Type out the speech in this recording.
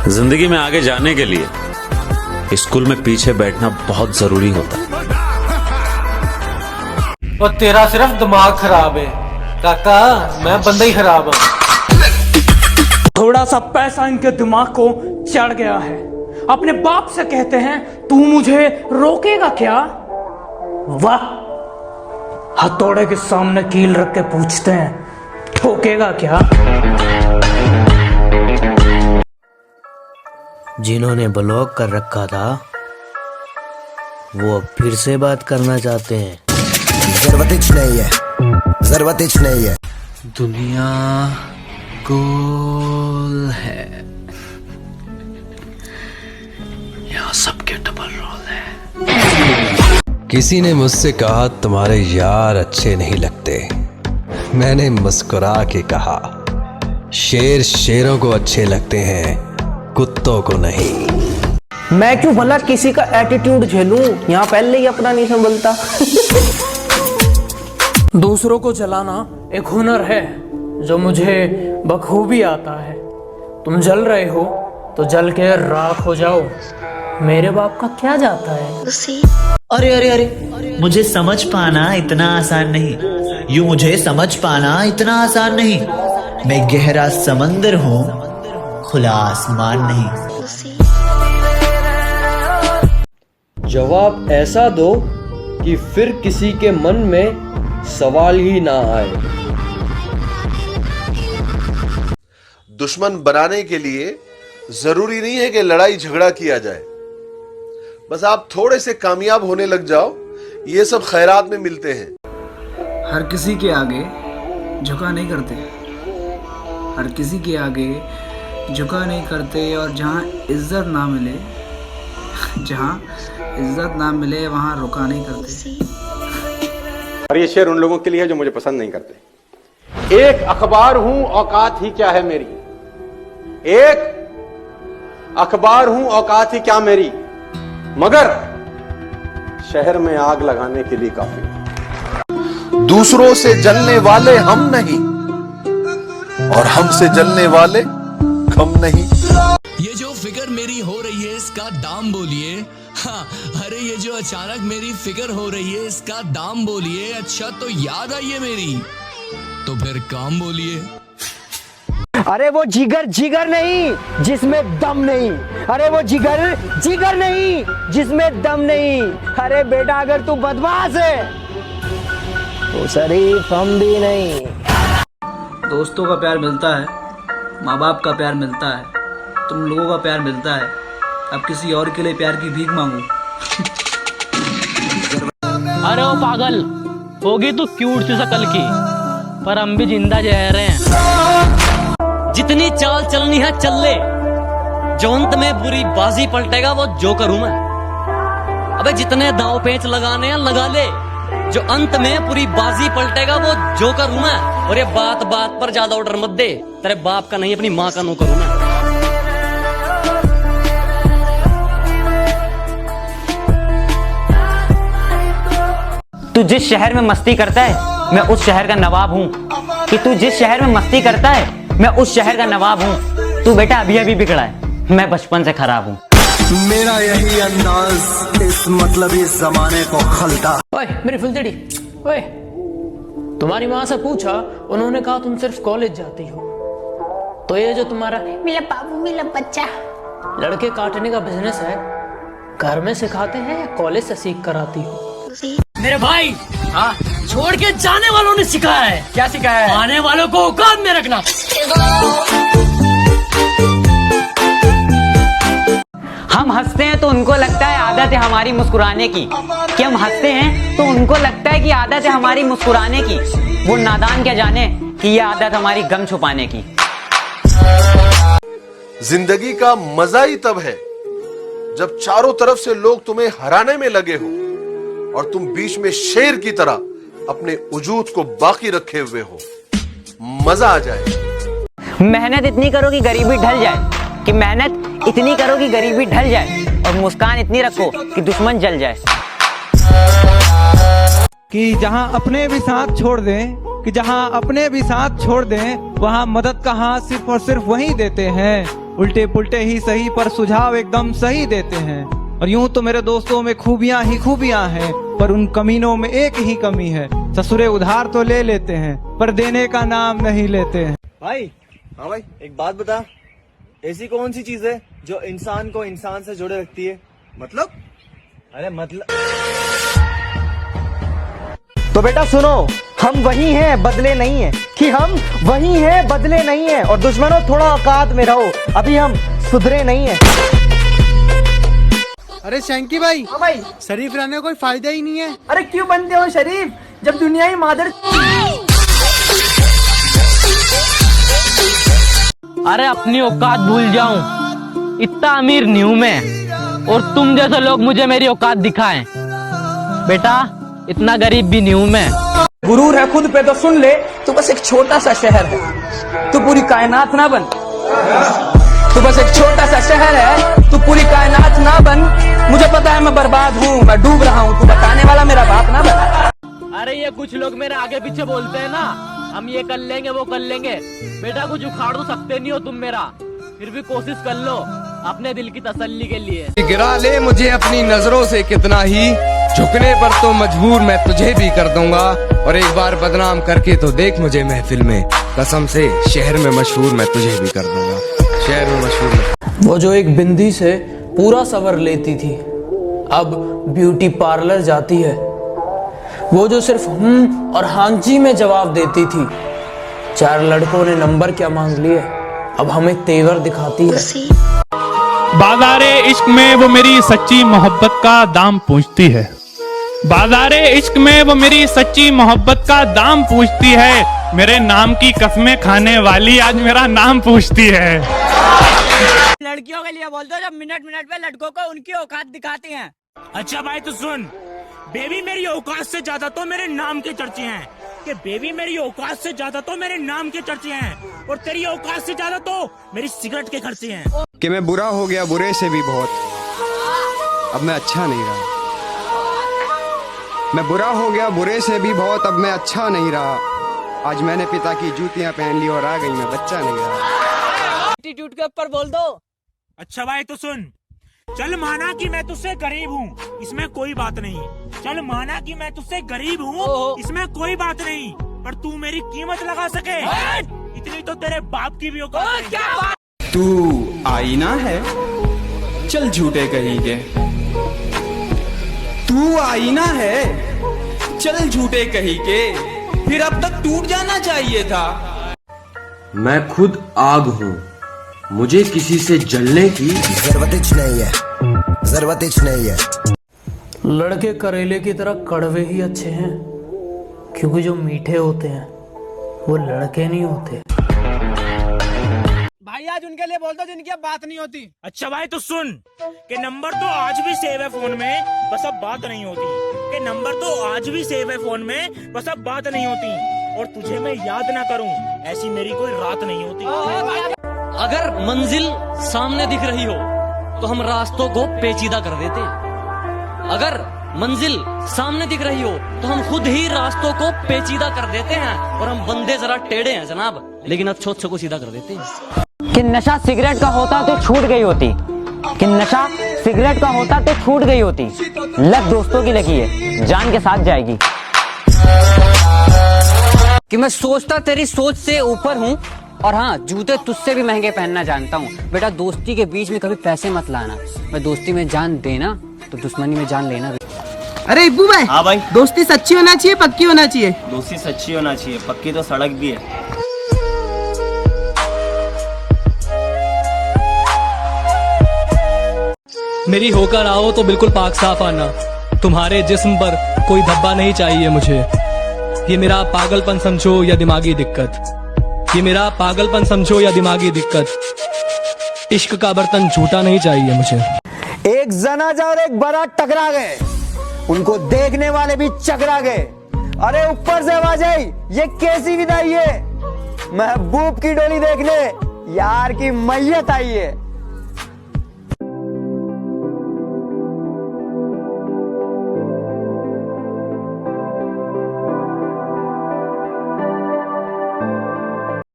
जिंदगी में आगे जाने के लिए स्कूल में पीछे बैठना बहुत जरूरी होता है। और तेरा सिर्फ दिमाग खराब है काका, मैं बंदा ही खराब हूँ। थोड़ा सा पैसा इनके दिमाग को चढ़ गया है। अपने बाप से कहते हैं तू मुझे रोकेगा क्या? वाह, हथौड़े के सामने कील रख के पूछते हैं ठोकेगा क्या? जिन्होंने ब्लॉक कर रखा था वो अब फिर से बात करना चाहते हैं। जरूरत नहीं है। दुनिया गोल है, यहाँ सबके डबल रोल है। किसी ने मुझसे कहा तुम्हारे यार अच्छे नहीं लगते। मैंने मुस्कुरा के कहा शेर शेरों को अच्छे लगते हैं, कुत्तों को नहीं। मैं क्यों भला किसी का एटीट्यूड झेलूं, यहाँ पहले ही अपना नहीं संभलता। दूसरों को जलाना एक हुनर है जो मुझे बखूबी आता है। तुम जल रहे हो तो जल के राख हो जाओ, मेरे बाप का क्या जाता है। अरे अरे अरे, मुझे समझ पाना इतना आसान नहीं, यूं मुझे समझ पाना इतना आसान नहीं। मैं गहरा समंदर हूँ, खुला आसमान नहीं। जवाब ऐसा दो कि फिर किसी के मन में सवाल ही ना आए। दुश्मन बनाने के लिए जरूरी नहीं है कि लड़ाई झगड़ा किया जाए, बस आप थोड़े से कामयाब होने लग जाओ, ये सब खैरात में मिलते हैं। हर किसी के आगे झुका नहीं करते, हर किसी के आगे झुका नहीं करते। और जहाँ इज्जत ना मिले, जहाँ इज्जत ना मिले वहाँ रुका नहीं करते। और ये शेर उन लोगों के लिए है जो मुझे पसंद नहीं करते। एक अखबार हूं, औकात ही क्या है मेरी। एक अखबार हूं, औकात ही क्या मेरी, मगर शहर में आग लगाने के लिए काफी। दूसरों से जलने वाले हम नहीं और हमसे जलने वाले कम नहीं। ये जो फिकर मेरी हो रही है इसका दाम बोलिए। हाँ, अरे ये जो अचानक मेरी फिकर हो रही है इसका दाम बोलिए। अच्छा तो याद आई है मेरी, तो फिर काम बोलिए। अरे वो जिगर जिगर नहीं जिसमें दम नहीं, अरे वो जिगर जिगर नहीं जिसमें दम नहीं। अरे बेटा अगर तू बदमाश है तो शरीफ हम भी नहीं। दोस्तों का प्यार मिलता है, माँ बाप का प्यार मिलता है, तुम लोगों का प्यार मिलता है। अब किसी और के लिए प्यार की भीख मांगू। अरे ओ पागल, होगी तू क्यूट सी शकल की, पर हम भी जिंदा जहर हैं। जितनी चाल चलनी है चल ले, जो अंत में बुरी बाजी पलटेगा वो जोकर हूं मैं। अबे जितने दांव पेंच लगाने हैं लगा ले, जो अंत में पूरी बाजी पलटेगा वो जोकर हूं मैं। और ये बात बात पर ज्यादा ऑर्डर मत दे, तेरे बाप का नहीं अपनी माँ का नौकर हूं मैं। तू जिस शहर में मस्ती करता है मैं उस शहर का नवाब हूँ। कि तू जिस शहर में मस्ती करता है मैं उस शहर का नवाब हूँ। तू बेटा अभी अभी बिगड़ा है, मैं बचपन से खराब हूँ। मेरा यही अंदाज इस मतलब इस जमाने को खलता। ओए मेरी फुलझड़ी, ओए तुम्हारी माँ से पूछा, उन्होंने कहा तुम सिर्फ कॉलेज जाती हो, तो ये जो तुम्हारा मिला बाबू मिला बच्चा लड़के काटने का बिजनेस है, घर में सिखाते हैं या कॉलेज से सीख कर आती हो? मेरे भाई, हाँ, छोड़ के जाने वालों ने सिखाया है। क्या सिखाया है? आने वालों को औकात में रखना। हम हंसते हैं तो उनको लगता है आदत है हमारी मुस्कुराने की। कि हम हंसते हैं तो उनको लगता है कि आदत है हमारी मुस्कुराने की। वो नादान क्या जाने कि ये आदत हमारी गम छुपाने की। जिंदगी का मजा ही तब है जब चारों तरफ से लोग तुम्हें हराने में लगे हो और तुम बीच में शेर की तरह अपने वजूद को बाकी रखे हुए हो। मजा आ जाए। मेहनत इतनी करो कि गरीबी ढल जाए, कि मेहनत इतनी करो कि गरीबी ढल जाए, और मुस्कान इतनी रखो कि दुश्मन जल जाए। कि जहां अपने भी साथ छोड़ दें, कि जहां अपने भी साथ छोड़ दें, वहां मदद का हाथ सिर्फ और सिर्फ वही देते हैं उल्टे पुल्टे ही सही पर सुझाव एकदम सही देते हैं। और यूं तो मेरे दोस्तों में खूबियां ही खूबियां हैं, पर उन कमीनों में एक ही कमी है, ससुरे उधार तो ले लेते हैं पर देने का नाम नहीं लेते हैं। भाई, हाँ भाई, एक बात बता, ऐसी कौन सी चीज है जो इंसान को इंसान से जोड़े रखती है? मतलब? अरे मतलब तो बेटा सुनो, हम वही हैं, बदले नहीं हैं, कि हम वही हैं, बदले नहीं हैं। और दुश्मनों थोड़ा औकात में रहो, अभी हम सुधरे नहीं हैं। अरे शंकी भाई, हाँ भाई, शरीफ रहने का कोई फायदा ही नहीं है। अरे क्यों बनते हो शरीफ जब दुनिया ही मादर। अरे अपनी औकात भूल जाऊं, इतना अमीर नहीं हूं मैं, और तुम जैसे लोग मुझे मेरी औकात दिखाएं। बेटा इतना गरीब भी नहीं हूं मैं। गुरूर है खुद पे तो सुन ले, तू बस एक छोटा सा शहर है, तू पूरी कायनात ना बन। तू बस एक छोटा सा शहर है, तू पूरी कायनात ना बन। मुझे पता है मैं बर्बाद हूँ, मैं डूब रहा हूँ, तू बताने वाला मेरा बाप ना बन। अरे ये कुछ लोग मेरे आगे पीछे बोलते हैं ना, हम ये कर लेंगे वो कर लेंगे। बेटा कुछ उखाड़ तो सकते नहीं हो तुम मेरा, फिर भी कोशिश कर लो अपने दिल की तसल्ली के लिए। गिरा ले मुझे अपनी नजरों से कितना ही, झुकने पर तो मजबूर मैं तुझे भी कर दूंगा। और एक बार बदनाम करके तो देख मुझे महफिल में, कसम से शहर में मशहूर मैं तुझे भी कर दूंगा, शहर में मशहूर। वो जो एक बिंदी से पूरा सवर लेती थी, अब ब्यूटी पार्लर जाती है। वो जो सिर्फ और हाँ जी में जवाब देती थी, 4 लड़कों ने नंबर क्या मांग लिए, अब हमें तेवर दिखाती है। बाज़ारे इश्क में वो मेरी सच्ची मोहब्बत का दाम पूछती है। बाज़ारे इश्क में वो मेरी सच्ची मोहब्बत का दाम पूछती है। मेरे नाम की कसमें खाने वाली आज मेरा नाम पूछती है। लड़कियों के लिए बोल दो जब मिनट मिनट पे लड़कों को उनकी औकात दिखाती हैं। अच्छा भाई तो सुन, बेबी मेरी औकात से ज्यादा तो मेरे नाम के चर्चे हैं, कि बेबी मेरी औकात से ज्यादा तो मेरे नाम के चर्चे हैं, और तेरी औकात से ज्यादा तो मेरी सिगरेट के खर्चे हैं। कि मैं बुरा हो गया बुरे से भी बहुत, अब मैं अच्छा नहीं रहा। मैं बुरा हो गया बुरे से भी बहुत, अब मैं अच्छा नहीं रहा। आज मैंने पिता की जूतियां पहन ली और आ गई मैं बच्चा नहीं रहा। एटीट्यूड के ऊपर बोल दो। अच्छा भाई तो सुन, चल माना कि मैं तुझसे गरीब हूँ, इसमें कोई बात नहीं। चल माना कि मैं तुझसे गरीब हूँ, इसमें कोई बात नहीं, पर तू मेरी कीमत लगा सके इतनी तो तेरे बाप की भी औकात नहीं। तू आईना है, चल झूठे कहेंगे। तू आईना है, चल झूठे कहेंगे, फिर अब तक टूट जाना चाहिए था। मैं खुद आग हूँ, मुझे किसी से जलने की जरूरत नहीं है, जरूरत नहीं है। लड़के करेले की तरह कड़वे ही अच्छे हैं, क्योंकि जो मीठे होते हैं वो लड़के नहीं होते। भाई आज उनके लिए बोल दो जिनकी अब बात नहीं होती। अच्छा भाई तो सुन, कि नंबर तो आज भी सेव है फोन में, बस अब बात नहीं होती। कि नंबर तो आज भी सेव है फोन में, बस अब बात नहीं होती। और तुझे मैं याद ना करूं, ऐसी मेरी कोई रात नहीं होती। अगर मंजिल सामने दिख रही हो तो हम रास्तों को पेचीदा कर देते। अगर मंजिल सामने दिख रही हो तो हम खुद ही रास्तों को पेचीदा कर देते हैं, और हम बंदे जरा टेढ़े हैं जनाब, लेकिन अच्छे को सीधा कर देते हैं। कि नशा सिगरेट का होता तो छूट गई होती, कि नशा सिगरेट का होता तो छूट गई होती। लत दोस्तों की लगी है, जान के साथ जाएगी। कि मैं सोचता तेरी सोच से ऊपर हूँ, और हाँ जूते तुझसे भी महंगे पहनना जानता हूँ। बेटा दोस्ती के बीच में कभी पैसे मत लाना, मैं दोस्ती में जान देना तो दुश्मनी में जान लेना भी। अरे इब्बू भाई, हाँ भाई, दोस्ती सच्ची होना चाहिए पक्की होना चाहिए? दोस्ती सच्ची होना चाहिए, पक्की तो सड़क भी है। मेरी होकर आओ तो बिल्कुल पाक साफ आना, तुम्हारे जिस्म पर कोई धब्बा नहीं चाहिए मुझे। ये मेरा पागलपन समझो या दिमागी दिक्कत, ये मेरा पागलपन समझो या दिमागी दिक्कत। इश्क का बर्तन झूठा नहीं चाहिए मुझे। एक जनाजा और एक बारात टकरा गए, उनको देखने वाले भी चकरा गए। अरे ऊपर से आवाज आई, ये कैसी विदाई है? महबूब की डोली देखने यार की मैयत आई है।